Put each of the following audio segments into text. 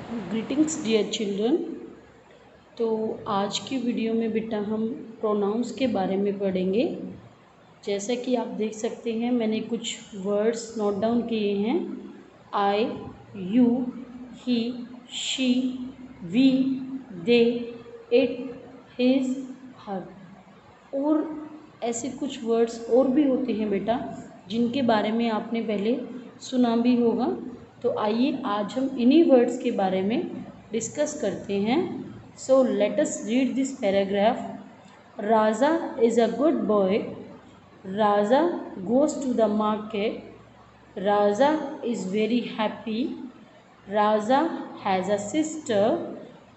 Greetings dear children. तो आज की वीडियो में बेटा हम प्रोनाउंस के बारे में पढ़ेंगे। जैसा कि आप देख सकते हैं मैंने कुछ वर्ड्स नोट डाउन किए हैं। I, you, he, she, we, they, it, his, her. और ऐसे कुछ वर्ड्स और भी होते हैं बेटा जिनके बारे में आपने पहले सुना भी होगा। तो आइए आज हम इन्हीं वर्ड्स के बारे में डिस्कस करते हैं। So let us read this paragraph. Raja is a good boy. Raja goes to the market. Raja is very happy. Raja has a sister.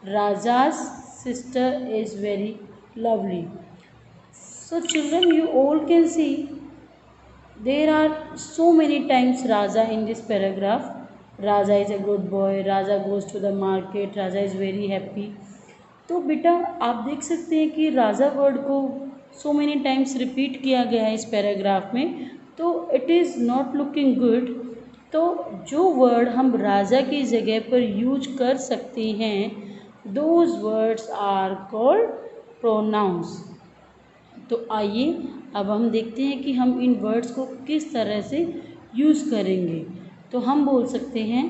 Raja's sister is very lovely. So children, you all can see there are so many times Raja in this paragraph. Raja is a good boy. Raja goes to the market. Raja is very happy. तो बेटा आप देख सकते हैं कि राजा word को so many times repeat किया गया है इस पैराग्राफ में। तो it is not looking good. तो जो वर्ड हम राजा की जगह पर यूज कर सकते हैं those words are called pronouns. तो आइए अब हम देखते हैं कि हम इन वर्ड्स को किस तरह से यूज़ करेंगे। तो हम बोल सकते हैं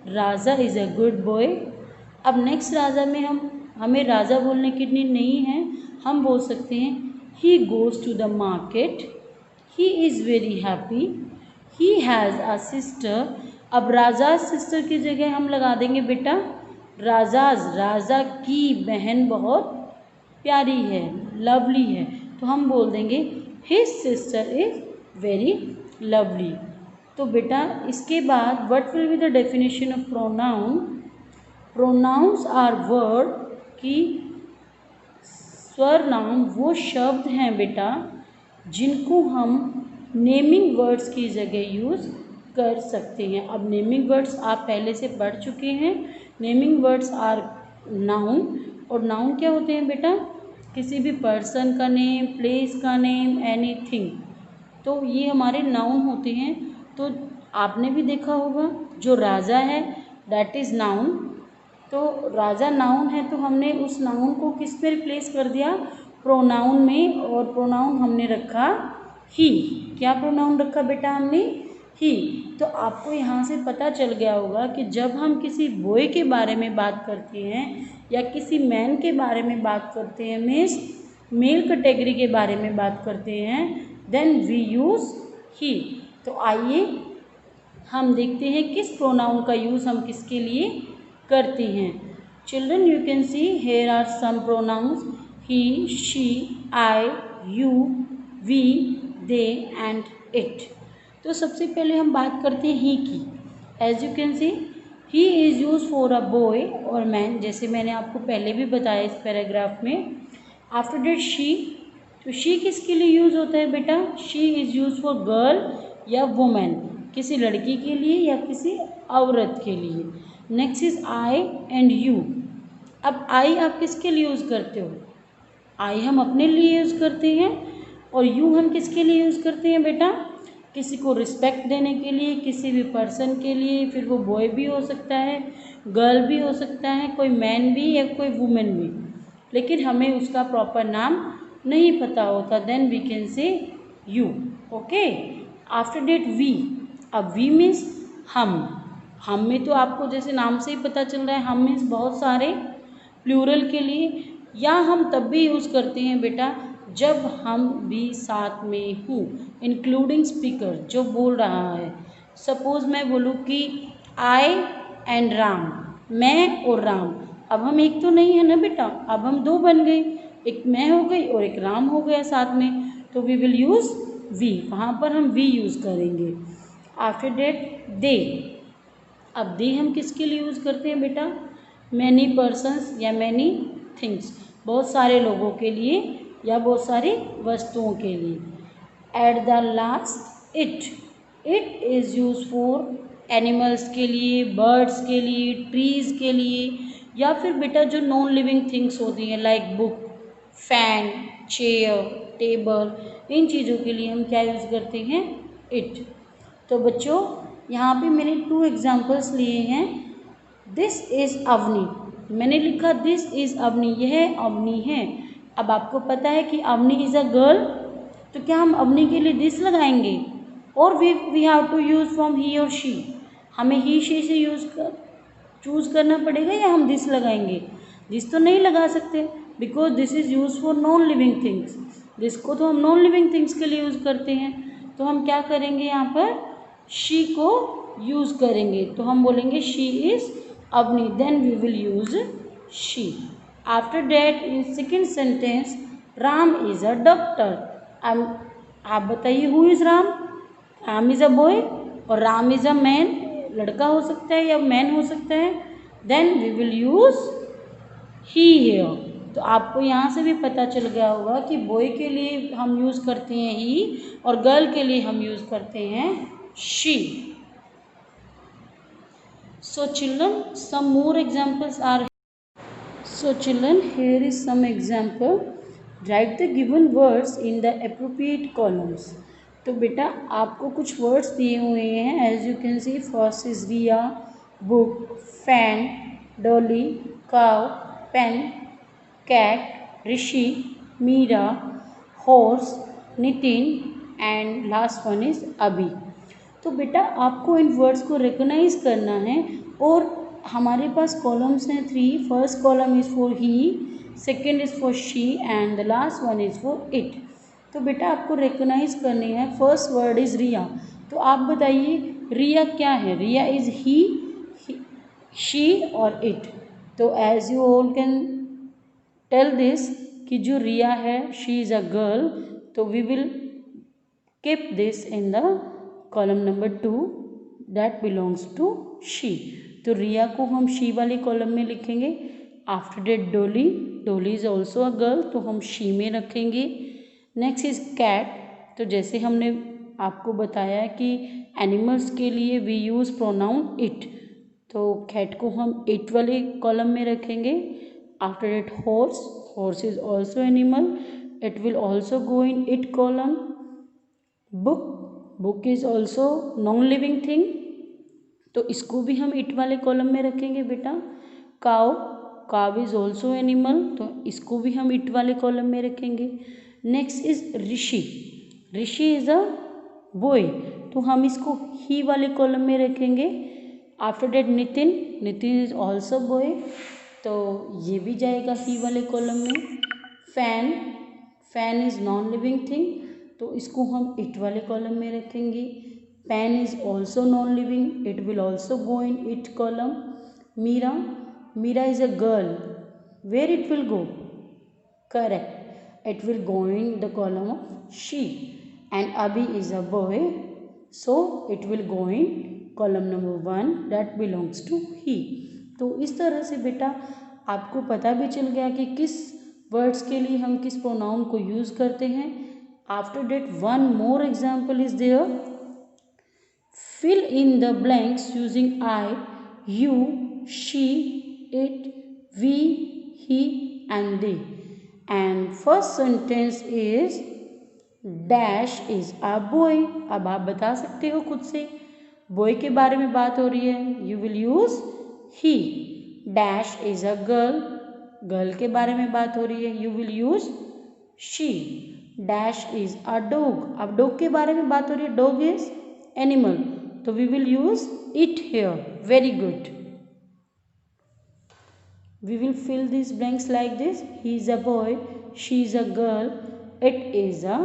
राजा इज़ अ गुड बॉय। अब नेक्स्ट राजा में हमें राजा बोलने की नीड नहीं है। हम बोल सकते हैं he goes to the market. He is very happy. He has a sister. अब राजा सिस्टर की जगह हम लगा देंगे बेटा राजाज। राजा की बहन बहुत प्यारी है, लवली है। तो हम बोल देंगे his sister is very lovely. तो बेटा इसके बाद what will be the definition of pronoun. Pronouns are word की स्वरनाम वो शब्द हैं बेटा जिनको हम नेमिंग वर्ड्स की जगह यूज़ कर सकते हैं। अब नेमिंग वर्ड्स आप पहले से पढ़ चुके हैं। Naming words are noun. और नाउन क्या होते हैं बेटा किसी भी पर्सन का नेम, प्लेस का नेम, एनीथिंग। तो ये हमारे नाउन होते हैं। तो आपने भी देखा होगा जो राजा है दैट इज़ नाउन। तो राजा नाउन है तो हमने उस नाउन को किस में रिप्लेस कर दिया प्रोनाउन में। और प्रोनाउन हमने रखा ही। क्या प्रोनाउन रखा बेटा हमने ही। तो आपको यहाँ से पता चल गया होगा कि जब हम किसी बॉय के बारे में बात करते हैं या किसी मैन के बारे में बात करते हैं मीन्स मेल कैटेगरी के बारे में बात करते हैं देन वी यूज़ ही। तो आइए हम देखते हैं किस प्रोनाउन का यूज़ हम किसके लिए करते हैं। Children you can see here are some pronouns he, she, I, you, we, they and it. तो सबसे पहले हम बात करते हैं ही की। As you can see he is use for a boy और मैन, जैसे मैंने आपको पहले भी बताया इस पैराग्राफ में। After that she. तो शी किसके लिए यूज़ होता है बेटा she is use for girl या वुमेन, किसी लड़की के लिए या किसी औरत के लिए। Next is I and you. अब आई आप किसके लिए यूज़ करते हो आई हम अपने लिए यूज़ करते हैं। और यू हम किसके लिए यूज़ करते हैं बेटा किसी को रिस्पेक्ट देने के लिए, किसी भी पर्सन के लिए। फिर वो बॉय भी हो सकता है, गर्ल भी हो सकता है, कोई मैन भी या कोई वुमेन भी, लेकिन हमें उसका प्रॉपर नाम नहीं पता होता then we can say you. Okay. After that we. अब वी मीन्स हम में तो आपको जैसे नाम से ही पता चल रहा है हम मीन्स बहुत सारे प्लूरल के लिए। या हम तब भी यूज़ करते हैं बेटा जब हम भी साथ में हूँ इंक्लूडिंग स्पीकर जो बोल रहा है। सपोज मैं बोलूँ कि आई एंड राम, मैं और राम। अब हम एक तो नहीं है ना बेटा, अब हम दो बन गए, एक मैं हो गई और एक राम हो गया साथ में। तो वी विल यूज़ वी, वहाँ पर हम वी यूज़ करेंगे। आफ्टर डेट दे। अब दे हम किसके लिए यूज़ करते हैं बेटा मैनी पर्सन्स या मैनी थिंग्स, बहुत सारे लोगों के लिए या बहुत सारी वस्तुओं के लिए। At the last it. It is use for animals के लिए, बर्ड्स के लिए, ट्रीज़ के लिए, या फिर बेटा जो नॉन लिविंग थिंग्स होती हैं like book, fan, chair, table, इन चीज़ों के लिए हम क्या यूज़ करते हैं इट। तो बच्चों यहाँ पे मैंने 2 एग्जाम्पल्स लिए हैं दिस इज़ अवनी, मैंने लिखा दिस इज़ अवनी, यह अवनी है। अब आपको पता है कि अवनी इज़ अ गर्ल, तो क्या हम अवनी के लिए दिस लगाएंगे? और we have to use from he और शी, हमें ही शी से चूज़ करना पड़ेगा या हम दिस लगाएंगे? दिस तो नहीं लगा सकते, because this is use for non living things, this को तो हम नॉन लिविंग थिंग्स के लिए यूज़ करते हैं। तो हम क्या करेंगे, यहाँ पर शी को यूज़ करेंगे, तो हम बोलेंगे she is Avni, then we will use she. After that in second sentence, Ram is a doctor. आप बताइए who is Ram? Ram is a boy और राम इज़ अ मैन, लड़का हो सकता है या मैन हो सकता है। Then we will use he here. तो आपको यहाँ से भी पता चल गया होगा कि बॉय के लिए हम यूज़ करते हैं ही और गर्ल के लिए हम यूज़ करते हैं she. So children, some more examples are. So children, here is some example. Write the given words in the appropriate columns. तो बेटा आपको कुछ वर्ड्स दिए हुए हैं, as you can see first is Riya, book, fan, Dolly, cow, pen, cat, Rishi, Meera, horse, Nitin and last one is Abhi. तो बेटा आपको इन वर्ड्स को रिकॉग्नाइज करना है और हमारे पास कॉलम्स हैं 3। First column is for he, second is for she and the last one is for it. तो बेटा आपको रिकॉग्नाइज करनी है। फर्स्ट वर्ड इज़ रिया, तो आप बताइए रिया क्या है? रिया इज़ ही, शी और इट। तो as you all can tell this कि जो रिया है शी इज़ अ गर्ल, तो we will keep this in the column number 2 that belongs to she. तो रिया को हम शी वाले कॉलम में लिखेंगे। आफ्टर डेट डोली, डोली इज़ ऑल्सो अ गर्ल, तो हम शी में रखेंगे। नेक्स्ट इज़ कैट, तो जैसे हमने आपको बताया कि एनिमल्स के लिए वी यूज़ प्रोनाउन इट, तो कैट को हम इट वाले कॉलम में रखेंगे। After that horse, horse is also animal, it will also go in it column. Book, book is also non living thing, तो इसको भी हम इट वाले कॉलम में रखेंगे बेटा। काव, काव इज़ ऑल्सो एनिमल, तो इसको भी हम इट वाले कॉलम में रखेंगे। Next is Rishi, Rishi is a boy, तो हम इसको ही वाले कॉलम में रखेंगे। After that Nitin, Nitin is also boy, तो ये भी जाएगा ही वाले कॉलम में। Fan, fan is non living thing, तो इसको हम इट वाले कॉलम में रखेंगे। Pen is also non living, it will also go in it column. Meera, Meera is a girl, where it will go? Correct, it will go in the column of she. And Abhi is a boy, so it will go in column number 1 that belongs to he. तो इस तरह से बेटा आपको पता भी चल गया कि किस वर्ड्स के लिए हम किस प्रोनाउन को यूज़ करते हैं। After that one more example is there. Fill in the blanks using I, you, she, it, we, he and they. And first sentence is dash is a boy. अब आप बता सकते हो खुद से, बॉय के बारे में बात हो रही है, you will use he. Dash is a girl, girl के बारे में बात हो रही है, you will use she. Dash is a dog, अब डॉग के बारे में बात हो रही है, डॉग इज एनिमल, तो we will use it here. Very good. We will fill these blanks like this. He is a boy, she is a girl, it is a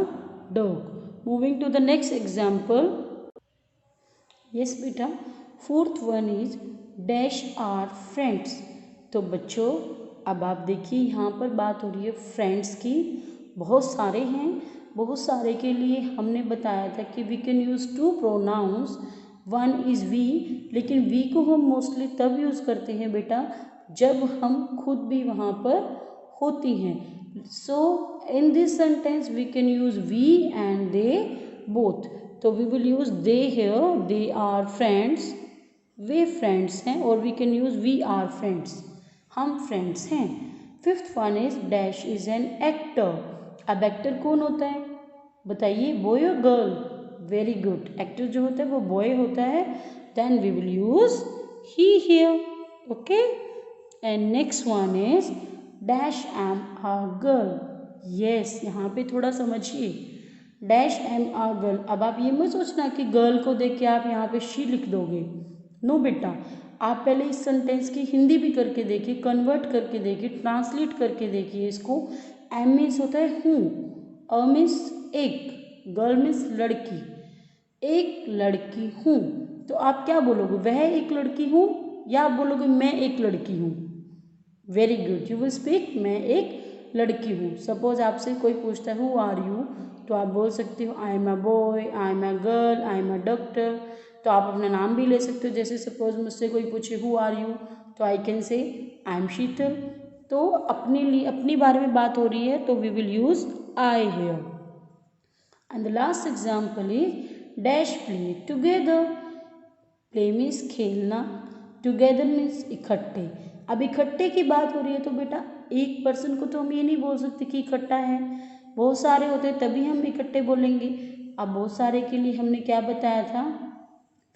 dog. Moving to the next example. Yes beta, fourth one is dash are friends. तो बच्चों अब आप देखिए यहाँ पर बात हो रही है फ्रेंड्स की। बहुत सारे हैं, बहुत सारे के लिए हमने बताया था कि we can use 2 pronouns, one is we, लेकिन वी को हम मोस्टली तब यूज़ करते हैं बेटा जब हम खुद भी वहाँ पर होती हैं। So in this sentence we can use we and they both, तो we will use they here, they are friends, वे फ्रेंड्स हैं, और we can use we are friends, हम फ्रेंड्स हैं। Fifth one is dash is an actor. अब actor कौन होता है बताइए, बॉय और गर्ल? वेरी गुड, एक्टर जो होता है वो बॉय होता है, then we will use he here. Okay and next one is dash am a girl. Yes, यहाँ पे थोड़ा समझिए, डैश एम आ गर्ल। अब आप ये मत सोचना कि गर्ल को देख के आप यहाँ पे शी लिख दोगे। नो बेटा, आप पहले इस सेंटेंस की हिंदी भी करके देखिए, कन्वर्ट करके देखिए, ट्रांसलेट करके देखिए इसको। एम मीन्स होता है हूँ, अ मीन्स एक, गर्ल मीन्स लड़की, एक लड़की हूँ। तो आप क्या बोलोगे, वह एक लड़की हूँ, या आप बोलोगे मैं एक लड़की हूँ। Very good, you will speak मैं एक लड़की हूँ। सपोज आपसे कोई पूछता है हु आर यू, तो आप बोल सकते हो I am a boy, I am a girl, I am a doctor. तो आप अपना नाम भी ले सकते हो, जैसे सपोज मुझसे कोई पूछे हु आर यू, तो I can say I am शीतल। तो अपने लिए, अपनी बारे में बात हो रही है तो we will use I here. And the last example is dash play together. Play means खेलना, टुगेदर मीन्स इकट्ठे। अब इकट्ठे की बात हो रही है तो बेटा एक पर्सन को तो हम ये नहीं बोल सकते कि इकट्ठा है, बहुत सारे होते हैं तभी हम इकट्ठे बोलेंगे। अब बहुत सारे के लिए हमने क्या बताया था,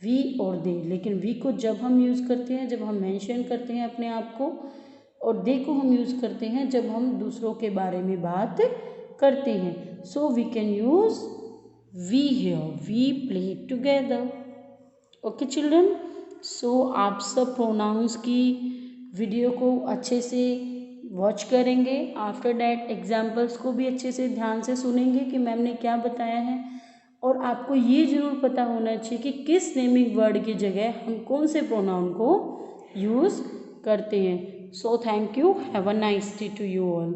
वी और दे। लेकिन वी को जब हम यूज़ करते हैं, जब हम मेंशन करते हैं अपने आप को, और दे को हम यूज़ करते हैं जब हम दूसरों के बारे में बात करते हैं। So we can use we here, we play together. Okay children, so आप सब प्रोनाउंस की वीडियो को अच्छे से वॉच करेंगे। आफ्टर डैट एग्जाम्पल्स को भी अच्छे से ध्यान से सुनेंगे कि मैम ने क्या बताया है। और आपको ये ज़रूर पता होना चाहिए कि किस नेमिंग वर्ड की जगह हम कौन से प्रोनाउन को यूज़ करते हैं। So thank you, have a nice day to you all.